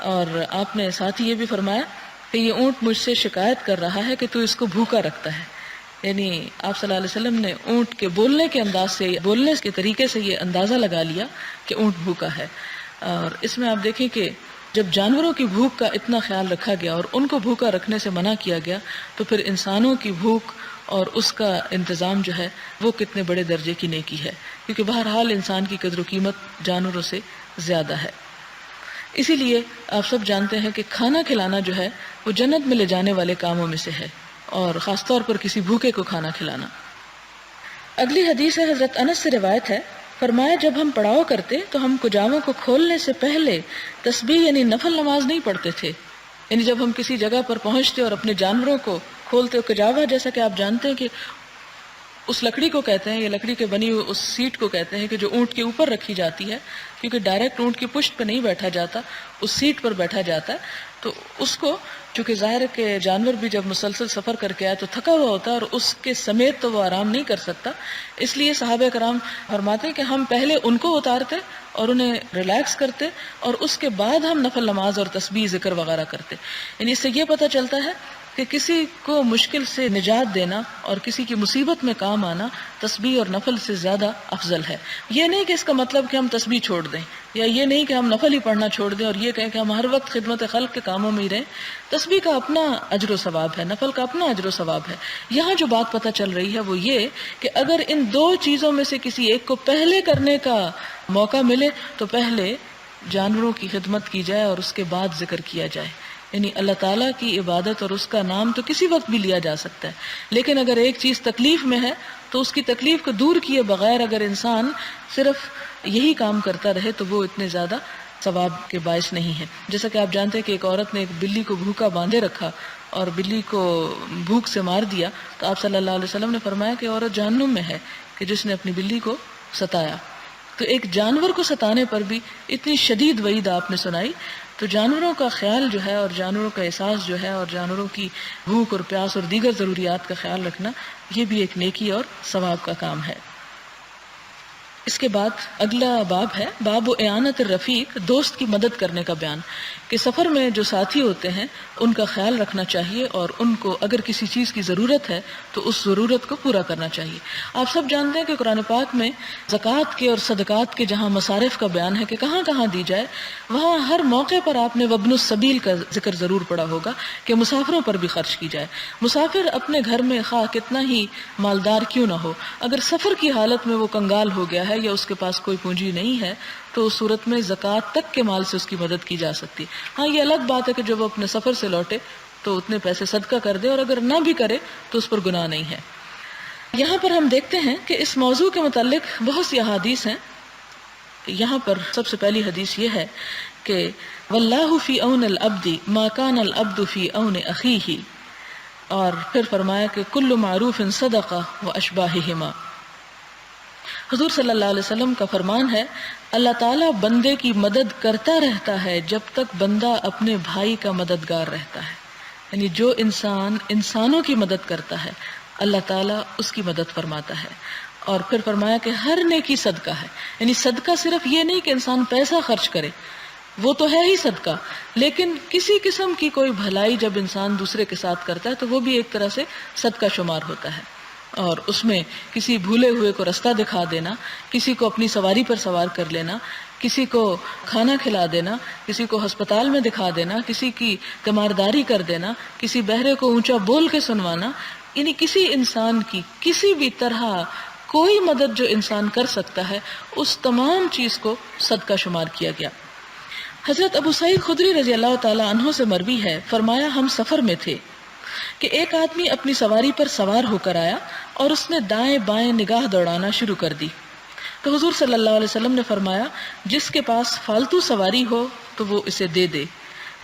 اور آپ نے ساتھ ہی یہ بھی فرمایا کہ یہ اونٹ مجھ سے شکایت کر رہا ہے کہ تو اس کو بھوکا رکھتا ہے. یعنی آپ صلی اللہ علیہ وسلم نے اونٹ کے بولنے کے انداز سے، بولنے کے طریقے سے یہ اندازہ لگا لیا کہ اونٹ بھوکا ہے. اور اس میں آپ دیکھیں کہ جب جانوروں کی بھوک کا اتنا خیال رکھا گیا اور ان کو بھوکا رکھنے سے منع کیا گیا تو پھر انسانوں کی بھوک اور اس کا انتظام جو ہے وہ کتنے بڑے درجے کی نیکی ہے، کیونکہ بہرحال انسان کی قدر و قیمت جانوروں سے زیادہ ہے. اسی لیے آپ سب جانتے ہیں کہ کھانا کھلانا جو ہے وہ جنت میں لے جانے والے کاموں میں سے ہے، اور خاص طور پر کسی بھوکے کو کھانا کھلانا. اگلی حدیث ہے حضرت انس سے روایت ہے. فرمایا جب ہم پڑاؤ کرتے تو ہم کجاووں کو کھولنے سے پہلے تسبیح یعنی نفل نماز نہیں پڑھتے تھے. یعنی جب ہم کسی جگہ پر پہنچتے اور اپنے جانوروں کو کھولتے، کجاوا جیسا کہ آپ جانتے ہیں کہ اس لکڑی کو کہتے ہیں، یہ لکڑی کے بنی ہوئی اس سیٹ کو کہتے ہیں کہ جو اونٹ کے اوپر رکھی جاتی ہے، کیونکہ ڈائریکٹ اونٹ کی پشت پہ نہیں بیٹھا جاتا، اس سیٹ پر بیٹھا جاتا ہے. تو اس کو چونکہ ظاہر ہے کہ جانور بھی جب مسلسل سفر کر کے آئے تو تھکا ہوا ہوتا ہے اور اس کے سمیت تو وہ آرام نہیں کر سکتا، اس لیے صحابہ کرام فرماتے ہیں کہ ہم پہلے ان کو اتارتے اور انہیں ریلیکس کرتے اور اس کے بعد ہم نفل نماز اور تسبیح ذکر وغیرہ کرتے. یعنی اس سے یہ پتہ چلتا ہے کہ کسی کو مشکل سے نجات دینا اور کسی کی مصیبت میں کام آنا تسبیح اور نفل سے زیادہ افضل ہے. یہ نہیں کہ اس کا مطلب کہ ہم تسبیح چھوڑ دیں، یا یہ نہیں کہ ہم نفل ہی پڑھنا چھوڑ دیں اور یہ کہیں کہ ہم ہر وقت خدمت خلق کے کاموں میں ہی رہیں. تسبیح کا اپنا اجر و ثواب ہے، نفل کا اپنا اجر و ثواب ہے. یہاں جو بات پتہ چل رہی ہے وہ یہ کہ اگر ان دو چیزوں میں سے کسی ایک کو پہلے کرنے کا موقع ملے تو پہلے جانوروں کی خدمت کی جائے اور اس کے بعد ذکر کیا جائے. یعنی اللہ تعالیٰ کی عبادت اور اس کا نام تو کسی وقت بھی لیا جا سکتا ہے، لیکن اگر ایک چیز تکلیف میں ہے تو اس کی تکلیف کو دور کیے بغیر اگر انسان صرف یہی کام کرتا رہے تو وہ اتنے زیادہ ثواب کے باعث نہیں ہے. جیسا کہ آپ جانتے ہیں کہ ایک عورت نے ایک بلی کو بھوکا باندھے رکھا اور بلی کو بھوک سے مار دیا، تو آپ صلی اللہ علیہ وسلم نے فرمایا کہ عورت جہنم میں ہے کہ جس نے اپنی بلی کو ستایا. تو ایک جانور کو ستانے پر بھی اتنی شدید وعید آپ نے سنائی. تو جانوروں کا خیال جو ہے اور جانوروں کا احساس جو ہے اور جانوروں کی بھوک اور پیاس اور دیگر ضروریات کا خیال رکھنا، یہ بھی ایک نیکی اور ثواب کا کام ہے. اس کے بعد اگلا باب ہے باب اعانت الرفیق، دوست کی مدد کرنے کا بیان، کہ سفر میں جو ساتھی ہوتے ہیں ان کا خیال رکھنا چاہیے اور ان کو اگر کسی چیز کی ضرورت ہے تو اس ضرورت کو پورا کرنا چاہیے. آپ سب جانتے ہیں کہ قرآن پاک میں زکوٰۃ کے اور صدقات کے جہاں مصارف کا بیان ہے کہ کہاں کہاں دی جائے، وہاں ہر موقع پر آپ نے وابن السبیل کا ذکر ضرور پڑا ہوگا کہ مسافروں پر بھی خرچ کی جائے. مسافر اپنے گھر میں خواہ کتنا ہی مالدار کیوں نہ ہو، اگر سفر کی حالت میں وہ کنگال ہو گیا ہے یا اس کے پاس کوئی پونجی نہیں ہے تو اس صورت میں زکوٰۃ تک کے مال سے اس کی مدد کی جا سکتی. ہاں یہ الگ بات ہے کہ جب وہ اپنے سفر سے لوٹے تو اتنے پیسے صدقہ کر دے، اور اگر نہ بھی کرے تو اس پر گناہ نہیں ہے. یہاں پر ہم دیکھتے ہیں کہ اس موضوع کے متعلق بہت سی احادیث ہیں. یہاں پر سب سے پہلی حدیث یہ ہے کہ واللہ فی عون العبد ما کان العبد فی عون اخیہ، اور پھر فرمایا کہ کل معروف صدقہ واشباہہما. حضور صلی اللہ علیہ وسلم کا فرمان ہے اللہ تعالیٰ بندے کی مدد کرتا رہتا ہے جب تک بندہ اپنے بھائی کا مددگار رہتا ہے. یعنی جو انسان انسانوں کی مدد کرتا ہے اللہ تعالیٰ اس کی مدد فرماتا ہے. اور پھر فرمایا کہ ہر نیکی صدقہ ہے. یعنی صدقہ صرف یہ نہیں کہ انسان پیسہ خرچ کرے، وہ تو ہے ہی صدقہ، لیکن کسی قسم کی کوئی بھلائی جب انسان دوسرے کے ساتھ کرتا ہے تو وہ بھی ایک طرح سے صدقہ شمار ہوتا ہے. اور اس میں کسی بھولے ہوئے کو رستہ دکھا دینا، کسی کو اپنی سواری پر سوار کر لینا، کسی کو کھانا کھلا دینا، کسی کو ہسپتال میں دکھا دینا، کسی کی تیمارداری کر دینا، کسی بہرے کو اونچا بول کے سنوانا، یعنی کسی انسان کی کسی بھی طرح کوئی مدد جو انسان کر سکتا ہے اس تمام چیز کو صدقہ شمار کیا گیا. حضرت ابو سعید خدری رضی اللہ تعالی عنہ سے مروی ہے، فرمایا ہم سفر میں تھے کہ ایک آدمی اپنی سواری پر سوار ہو کر آیا اور اس نے دائیں بائیں نگاہ دوڑانا شروع کر دی. تو حضور صلی اللہ علیہ وسلم نے فرمایا جس کے پاس فالتو سواری ہو تو وہ اسے دے دے،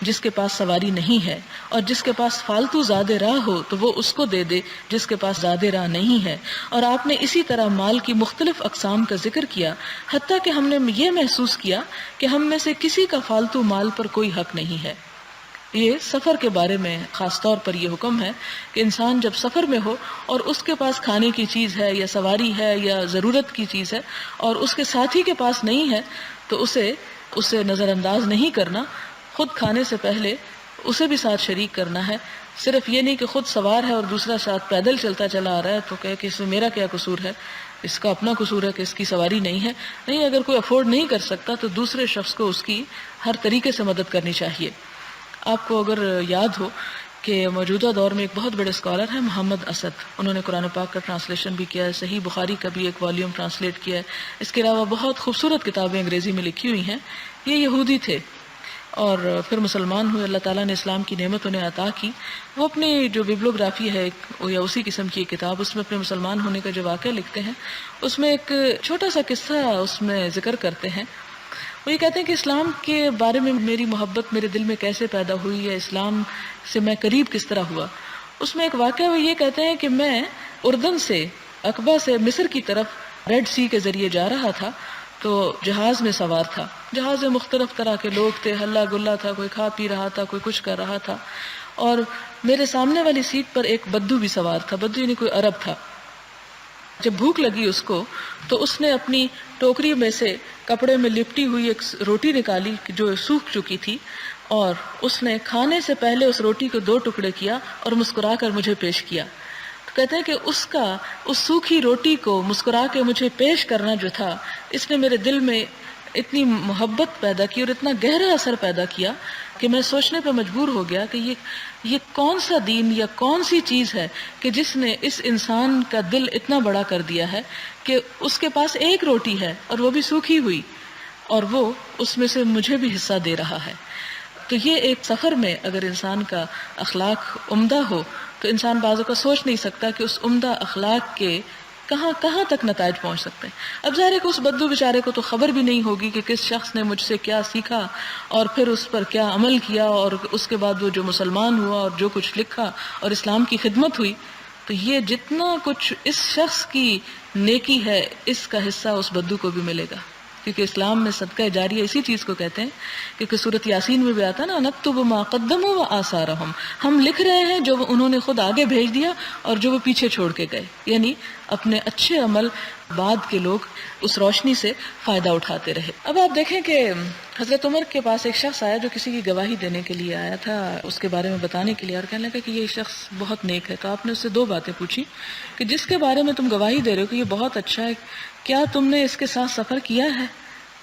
جس کے پاس سواری نہیں ہے، اور جس کے پاس فالتو زاد راہ ہو تو وہ اس کو دے دے جس کے پاس زاد راہ نہیں ہے. اور آپ نے اسی طرح مال کی مختلف اقسام کا ذکر کیا، حتیٰ کہ ہم نے یہ محسوس کیا کہ ہم میں سے کسی کا فالتو مال پر کوئی حق نہیں ہے. یہ سفر کے بارے میں خاص طور پر یہ حکم ہے کہ انسان جب سفر میں ہو اور اس کے پاس کھانے کی چیز ہے یا سواری ہے یا ضرورت کی چیز ہے اور اس کے ساتھی کے پاس نہیں ہے تو اسے نظر انداز نہیں کرنا. خود کھانے سے پہلے اسے بھی ساتھ شریک کرنا ہے. صرف یہ نہیں کہ خود سوار ہے اور دوسرا ساتھ پیدل چلتا چلا آ رہا ہے تو کہے کہ اس میں میرا کیا قصور ہے، اس کا اپنا قصور ہے کہ اس کی سواری نہیں ہے. نہیں، اگر کوئی افورڈ نہیں کر سکتا تو دوسرے شخص کو اس کی ہر طریقے سے مدد کرنی چاہیے. آپ کو اگر یاد ہو کہ موجودہ دور میں ایک بہت بڑے اسکالر ہیں محمد اسد، انہوں نے قرآن پاک کا ٹرانسلیشن بھی کیا ہے، صحیح بخاری کا بھی ایک والیوم ٹرانسلیٹ کیا ہے، اس کے علاوہ بہت خوبصورت کتابیں انگریزی میں لکھی ہوئی ہیں. یہ یہودی تھے اور پھر مسلمان ہوئے، اللہ تعالیٰ نے اسلام کی نعمت انہیں عطا کی. وہ اپنی جو ببلیوگرافی ہے یا اسی قسم کی کتاب، اس میں اپنے مسلمان ہونے کا جو واقعہ لکھتے ہیں اس میں ایک چھوٹا سا قصہ اس میں ذکر کرتے ہیں. وہ یہ کہتے ہیں کہ اسلام کے بارے میں میری محبت میرے دل میں کیسے پیدا ہوئی یا اسلام سے میں قریب کس طرح ہوا. اس میں ایک واقعہ وہ یہ کہتے ہیں کہ میں اردن سے عقبہ سے مصر کی طرف ریڈ سی کے ذریعے جا رہا تھا تو جہاز میں سوار تھا. جہاز میں مختلف طرح کے لوگ تھے، ہلا گلا تھا، کوئی کھا پی رہا تھا، کوئی کچھ کر رہا تھا، اور میرے سامنے والی سیٹ پر ایک بدو بھی سوار تھا. بدو یعنی کوئی عرب تھا. جب بھوک لگی اس کو تو اس نے اپنی ٹوکری میں سے کپڑے میں لپٹی ہوئی ایک روٹی نکالی جو سوکھ چکی تھی، اور اس نے کھانے سے پہلے اس روٹی کو 2 ٹکڑے کیا اور مسکرا کر مجھے پیش کیا. تو کہتے ہیں کہ اس سوکھی روٹی کو مسکرا کے مجھے پیش کرنا جو تھا، اس نے میرے دل میں اتنی محبت پیدا کی اور اتنا گہرا اثر پیدا کیا کہ میں سوچنے پہ مجبور ہو گیا کہ یہ کون سا دین یا کون سی چیز ہے کہ جس نے اس انسان کا دل اتنا بڑا کر دیا ہے کہ اس کے پاس ایک روٹی ہے اور وہ بھی سوکھی ہوئی، اور وہ اس میں سے مجھے بھی حصہ دے رہا ہے. تو یہ ایک سفر میں اگر انسان کا اخلاق عمدہ ہو تو انسان بعضوں کا سوچ نہیں سکتا کہ اس عمدہ اخلاق کے کہاں کہاں تک نتائج پہنچ سکتے ہیں۔ اب ظاہر ہے کہ اس بدو بیچارے کو تو خبر بھی نہیں ہوگی کہ کس شخص نے مجھ سے کیا سیکھا اور پھر اس پر کیا عمل کیا، اور اس کے بعد وہ جو مسلمان ہوا اور جو کچھ لکھا اور اسلام کی خدمت ہوئی، تو یہ جتنا کچھ اس شخص کی نیکی ہے اس کا حصہ اس بدو کو بھی ملے گا، کیونکہ اسلام میں صدقہ جاریہ اسی چیز کو کہتے ہیں، کیونکہ سورۃ یاسین میں بھی آتا ہے نا، نکتب ما قدموا وآثارہم، ہم لکھ رہے ہیں جو انہوں نے خود آگے بھیج دیا اور جو وہ پیچھے چھوڑ کے گئے، یعنی اپنے اچھے عمل بعد کے لوگ اس روشنی سے فائدہ اٹھاتے رہے۔ اب آپ دیکھیں کہ حضرت عمر کے پاس ایک شخص آیا جو کسی کی گواہی دینے کے لیے آیا تھا، اس کے بارے میں بتانے کے لیے، اور کہنے لگا کہ یہ شخص بہت نیک ہے۔ تو آپ نے اس سے دو باتیں پوچھی کہ جس کے بارے میں تم گواہی دے رہے ہو کہ یہ بہت اچھا ہے، کیا تم نے اس کے ساتھ سفر کیا ہے؟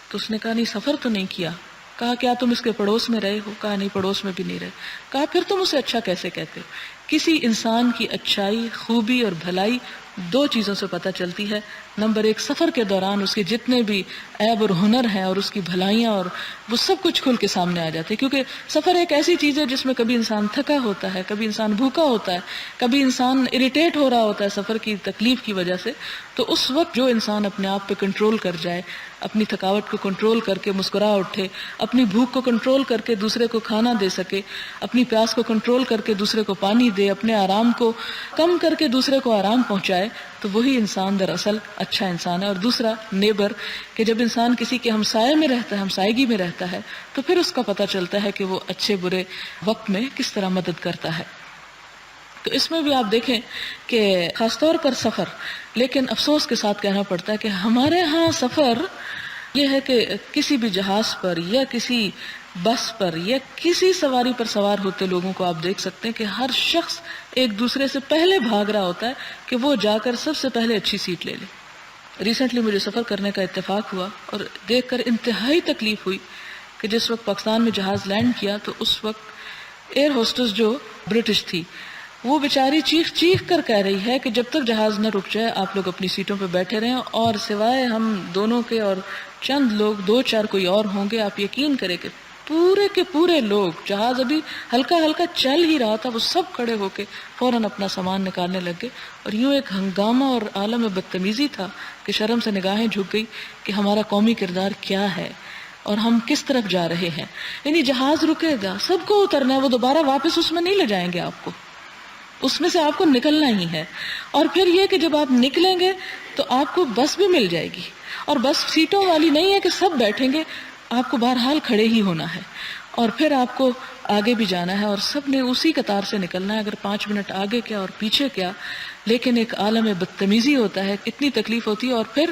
تو اس نے کہا نہیں، سفر تو نہیں کیا۔ کہا کیا تم اس کے پڑوس میں رہے ہو؟ کہا نہیں، پڑوس میں بھی نہیں رہے۔ کہا پھر تم اسے اچھا کیسے کہتے ہو؟ کسی انسان کی اچھائی، خوبی اور بھلائی دو چیزوں سے پتہ چلتی ہے۔ نمبر ایک، سفر کے دوران اس کے جتنے بھی عیب اور ہنر ہیں اور اس کی بھلائیاں اور وہ سب کچھ کھل کے سامنے آ جاتے ہیں، کیونکہ سفر ایک ایسی چیز ہے جس میں کبھی انسان تھکا ہوتا ہے، کبھی انسان بھوکا ہوتا ہے، کبھی انسان اریٹیٹ ہو رہا ہوتا ہے سفر کی تکلیف کی وجہ سے۔ تو اس وقت جو انسان اپنے آپ پہ کنٹرول کر جائے، اپنی تھکاوٹ کو کنٹرول کر کے مسکرا اٹھے، اپنی بھوک کو کنٹرول کر کے دوسرے کو کھانا دے سکے، اپنی پیاس کو کنٹرول کر کے دوسرے کو پانی دے، اپنے آرام کو کم کر کے دوسرے کو آرام پہنچائے، تو وہی انسان دراصل اچھا انسان ہے۔ اور دوسرا نیبر، کہ جب انسان کسی کے ہمسائے میں رہتا ہے، ہمسائیگی میں رہتا ہے، تو پھر اس کا پتہ چلتا ہے کہ وہ اچھے برے وقت میں کس طرح مدد کرتا ہے۔ تو اس میں بھی آپ دیکھیں کہ خاص طور پر سفر، لیکن افسوس کے ساتھ کہنا پڑتا ہے کہ ہمارے ہاں سفر یہ ہے کہ کسی بھی جہاز پر یا کسی بس پر یا کسی سواری پر سوار ہوتے لوگوں کو آپ دیکھ سکتے ہیں کہ ہر شخص ایک دوسرے سے پہلے بھاگ رہا ہوتا ہے کہ وہ جا کر سب سے پہلے اچھی سیٹ لے لے۔ ریسنٹلی مجھے سفر کرنے کا اتفاق ہوا اور دیکھ کر انتہائی تکلیف ہوئی کہ جس وقت پاکستان میں جہاز لینڈ کیا تو اس وقت ایئر ہوسٹس جو برٹش تھی، وہ بیچاری چیخ چیخ کر کہہ رہی ہے کہ جب تک جہاز نہ رک جائے آپ لوگ اپنی سیٹوں پہ بیٹھے رہیں، اور سوائے ہم دونوں کے اور چند لوگ، دو چار کوئی اور ہوں گے، آپ یقین کریں کہ پورے کے پورے لوگ، جہاز ابھی ہلکا ہلکا چل ہی رہا تھا، وہ سب کھڑے ہو کے فوراً اپنا سامان نکالنے لگے، اور یوں ایک ہنگامہ اور عالم بدتمیزی تھا کہ شرم سے نگاہیں جھک گئی کہ ہمارا قومی کردار کیا ہے اور ہم کس طرف جا رہے ہیں۔ یعنی جہاز رکے گا، سب کو اترنا ہے، وہ دوبارہ واپس اس میں نہیں لے جائیں گے آپ کو، اس میں سے آپ کو نکلنا ہی ہے۔ اور پھر یہ کہ جب آپ نکلیں گے تو آپ کو بس بھی مل جائے گی، اور بس سیٹوں والی نہیں ہے کہ سب بیٹھیں گے، آپ کو بہرحال کھڑے ہی ہونا ہے، اور پھر آپ کو آگے بھی جانا ہے، اور سب نے اسی قطار سے نکلنا ہے، اگر 5 منٹ آگے کیا اور پیچھے کیا۔ لیکن ایک عالم بدتمیزی ہوتا ہے، اتنی تکلیف ہوتی ہے، اور پھر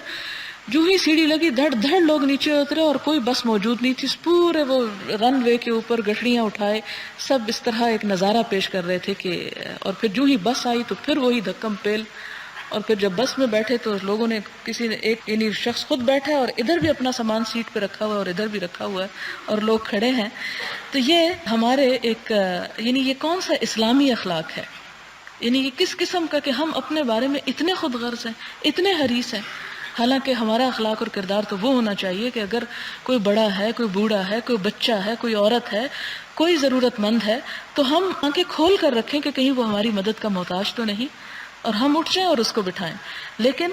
جو ہی سیڑھی لگی دھڑ دھڑ لوگ نیچے اترے، اور کوئی بس موجود نہیں تھی، پورے وہ رن وے کے اوپر گٹھڑیاں اٹھائے سب اس طرح ایک نظارہ پیش کر رہے تھے کہ، اور پھر جو ہی بس آئی تو پھر وہی دھکم پیل، اور پھر جب بس میں بیٹھے تو لوگوں نے، کسی نے ایک یعنی شخص خود بیٹھا ہے اور ادھر بھی اپنا سامان سیٹ پہ رکھا ہوا ہے اور ادھر بھی رکھا ہوا ہے اور لوگ کھڑے ہیں۔ تو یہ ہمارے ایک یعنی یہ کون سا اسلامی اخلاق ہے؟ یعنی یہ کس قسم کا کہ ہم اپنے بارے میں اتنے خود غرض ہیں، اتنے حریص ہیں، حالانکہ ہمارا اخلاق اور کردار تو وہ ہونا چاہیے کہ اگر کوئی بڑا ہے، کوئی بوڑھا ہے، کوئی بچہ ہے، کوئی عورت ہے، کوئی ضرورت مند ہے، تو ہم آنکھیں کھول کر رکھیں کہ کہیں وہ ہماری مدد کا محتاج تو نہیں، اور ہم اٹھ جائیں اور اس کو بٹھائیں۔ لیکن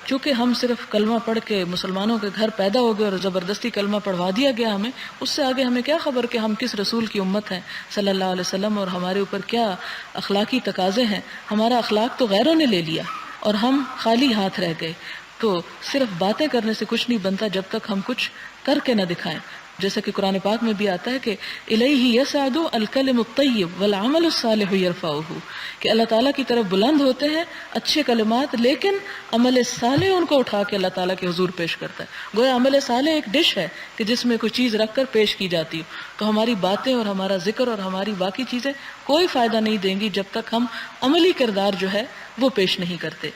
چونکہ ہم صرف کلمہ پڑھ کے مسلمانوں کے گھر پیدا ہو گئے اور زبردستی کلمہ پڑھوا دیا گیا ہمیں، اس سے آگے ہمیں کیا خبر کہ ہم کس رسول کی امت ہیں صلی اللہ علیہ وسلم، اور ہمارے اوپر کیا اخلاقی تقاضے ہیں۔ ہمارا اخلاق تو غیروں نے لے لیا اور ہم خالی ہاتھ رہ گئے۔ تو صرف باتیں کرنے سے کچھ نہیں بنتا جب تک ہم کچھ کر کے نہ دکھائیں، جیسا کہ قرآن پاک میں بھی آتا ہے کہ الیہ یصعد الکلم الطیب والعمل الصالح یرفعہ، کہ اللہ تعالیٰ کی طرف بلند ہوتے ہیں اچھے کلمات، لیکن عمل صالح ان کو اٹھا کے اللہ تعالیٰ کے حضور پیش کرتا ہے۔ گویا عمل صالح ایک ڈش ہے کہ جس میں کوئی چیز رکھ کر پیش کی جاتی ہے، تو ہماری باتیں اور ہمارا ذکر اور ہماری باقی چیزیں کوئی فائدہ نہیں دیں گی جب تک ہم عملی کردار جو ہے وہ پیش نہیں کرتے۔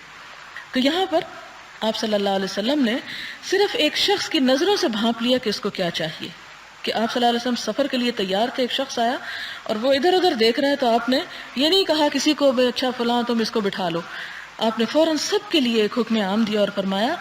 تو یہاں پر آپ صلی اللہ علیہ وسلم نے صرف ایک شخص کی نظروں سے بھانپ لیا کہ اس کو کیا چاہیے، کہ آپ صلی اللہ علیہ وسلم سفر کے لیے تیار تھے، ایک شخص آیا اور وہ ادھر ادھر دیکھ رہا ہے، تو آپ نے یہ نہیں کہا کسی کو اچھا فلاں تم اس کو بٹھا لو، آپ نے فوراً سب کے لیے ایک حکم عام دیا اور فرمایا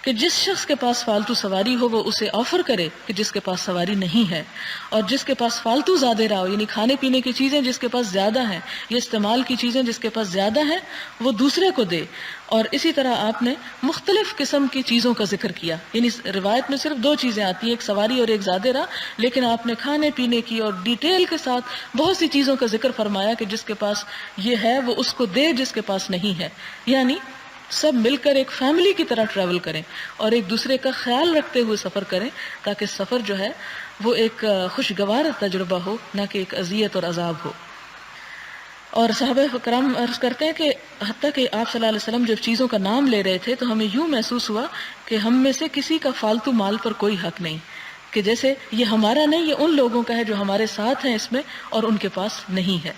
کہ جس شخص کے پاس فالتو سواری ہو وہ اسے آفر کرے کہ جس کے پاس سواری نہیں ہے، اور جس کے پاس فالتو زیادہ رہا ہو، یعنی کھانے پینے کی چیزیں جس کے پاس زیادہ ہیں یا استعمال کی چیزیں جس کے پاس زیادہ ہیں وہ دوسرے کو دے۔ اور اسی طرح آپ نے مختلف قسم کی چیزوں کا ذکر کیا، یعنی روایت میں صرف 2 چیزیں آتی ہیں، ایک سواری اور ایک زیادہ رہا، لیکن آپ نے کھانے پینے کی اور ڈیٹیل کے ساتھ بہت سی چیزوں کا ذکر فرمایا کہ جس کے پاس یہ ہے وہ اس کو دے جس کے پاس نہیں ہے، یعنی سب مل کر ایک فیملی کی طرح ٹریول کریں اور ایک دوسرے کا خیال رکھتے ہوئے سفر کریں، تاکہ سفر جو ہے وہ ایک خوشگوار تجربہ ہو، نہ کہ ایک اذیت اور عذاب ہو۔ اور صحابہ کرام عرض کرتے ہیں کہ حتیٰ کہ آپ صلی اللہ علیہ وسلم جب چیزوں کا نام لے رہے تھے تو ہمیں یوں محسوس ہوا کہ ہم میں سے کسی کا فالتو مال پر کوئی حق نہیں، کہ جیسے یہ ہمارا نہیں، یہ ان لوگوں کا ہے جو ہمارے ساتھ ہیں اس میں اور ان کے پاس نہیں ہے۔